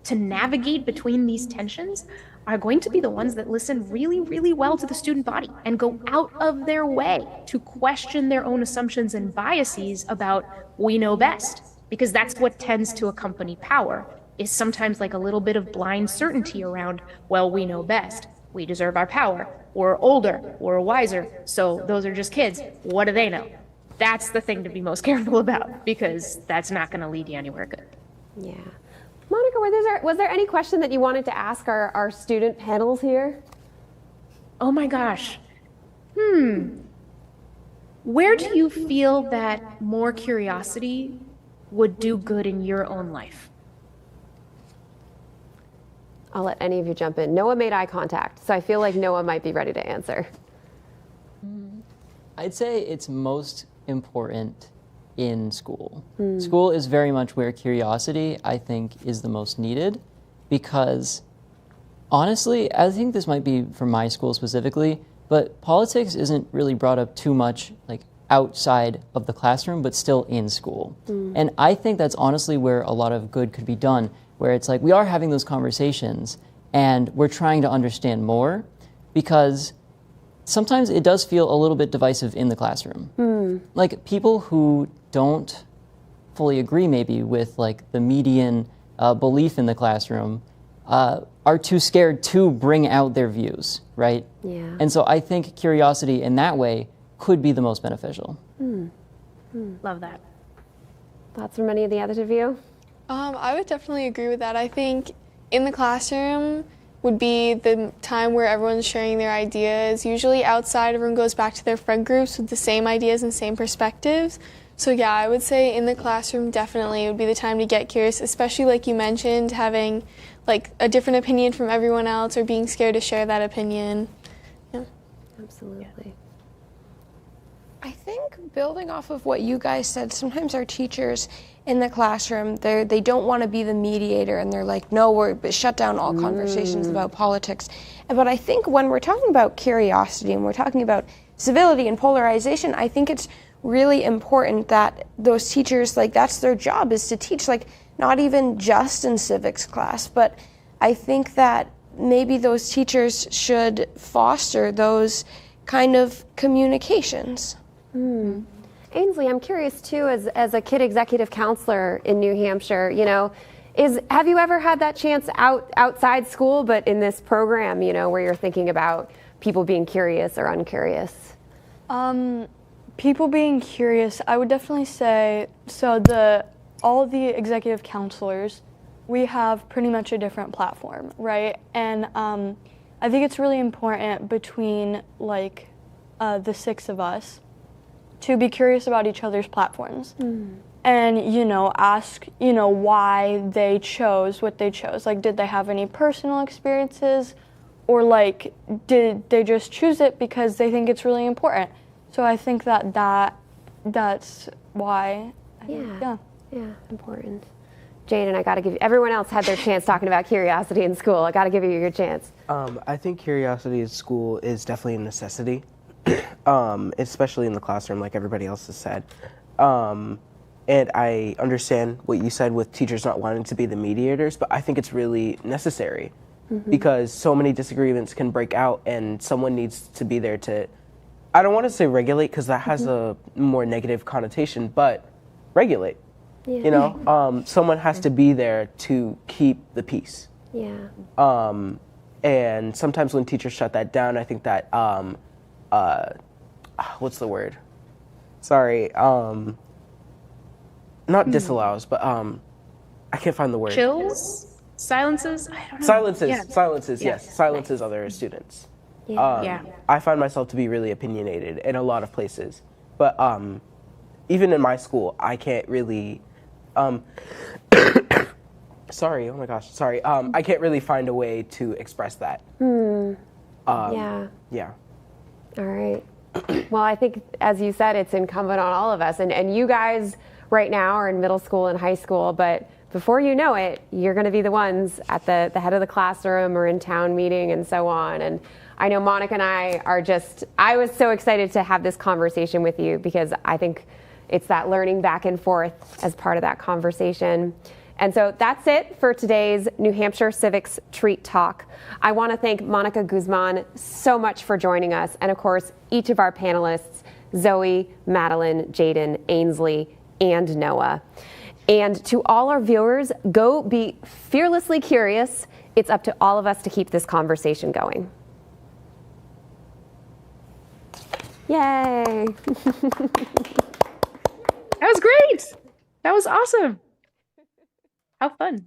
to navigate between these tensions are going to be the ones that listen really, really well to the student body and go out of their way to question their own assumptions and biases about we know best, because that's what tends to accompany power, is sometimes like a little bit of blind certainty around, well, we know best, we deserve our power, we're older, we're wiser, so those are just kids, what do they know? That's the thing to be most careful about, because that's not going to lead you anywhere good. Yeah. Monica, was there any question that you wanted to ask our student panels here? Oh my gosh. Where do you feel that more curiosity would do good in your own life? I'll let any of you jump in. Noah made eye contact, so I feel like Noah might be ready to answer. I'd say it's most important in school. School is very much where curiosity, I think, is the most needed, because honestly, I think this might be from my school specifically, but politics isn't really brought up too much like outside of the classroom, but still in school. And I think that's honestly where a lot of good could be done, where it's like we are having those conversations and we're trying to understand more, because sometimes it does feel a little bit divisive in the classroom. Like people who don't fully agree maybe with like the median belief in the classroom are too scared to bring out their views, right? Yeah. And so I think curiosity in that way could be the most beneficial. Love that. Thoughts from any of the others of you? I would definitely agree with that. I think in the classroom would be the time where everyone's sharing their ideas. Usually outside, everyone goes back to their friend groups with the same ideas and same perspectives. So yeah, I would say in the classroom definitely would be the time to get curious, especially like you mentioned, having like a different opinion from everyone else or being scared to share that opinion. Yeah. Absolutely. I think building off of what you guys said, sometimes our teachers in the classroom, they don't want to be the mediator, and they're like, no, we're shut down all conversations about politics. But I think when we're talking about curiosity and we're talking about civility and polarization, I think it's really important that those teachers, like that's their job, is to teach, like not even just in civics class, but I think that maybe those teachers should foster those kind of communications. Ainsley, I'm curious too, as a kid executive counselor in New Hampshire, have you ever had that chance outside school, but in this program, where you're thinking about people being curious or uncurious? People being curious, I would definitely say, all the executive counselors, we have pretty much a different platform, right? And I think it's really important between the six of us to be curious about each other's platforms. and, you know, ask, you know, why they chose what they chose. Like, did they have any personal experiences, or like, did they just choose it because they think it's really important? So I think that's why. Yeah, important. Jaden, I got to give you, everyone else had their chance talking about curiosity in school. I got to give you your chance. I think curiosity in school is definitely a necessity, especially in the classroom, like everybody else has said. And I understand what you said with teachers not wanting to be the mediators, but I think it's really necessary because so many disagreements can break out and someone needs to be there to, I don't want to say regulate because that has a more negative connotation, but regulate. Yeah. You know, someone has to be there to keep the peace. Yeah. And sometimes when teachers shut that down, I think that, what's the word? Sorry. Not disallows, but I can't find the word. Chills? Silences? I don't know. Silences, yes. Silences other students. Yeah. I find myself to be really opinionated in a lot of places. But even in my school, I can't really... sorry, oh my gosh, sorry. I can't really find a way to express that. Yeah. Yeah. All right. Well, I think, as you said, it's incumbent on all of us. And you guys right now are in middle school and high school, but before you know it, you're going to be the ones at the head of the classroom or in town meeting and so on. And I know Monica and I was so excited to have this conversation with you because I think it's that learning back and forth as part of that conversation. And so that's it for today's New Hampshire Civics Treat Talk. I want to thank Mónica Guzmán so much for joining us, and of course, each of our panelists, Zoe, Madeline, Jaden, Ainsley, and Noah. And to all our viewers, go be fearlessly curious. It's up to all of us to keep this conversation going. Yay! That was great. That was awesome. How fun.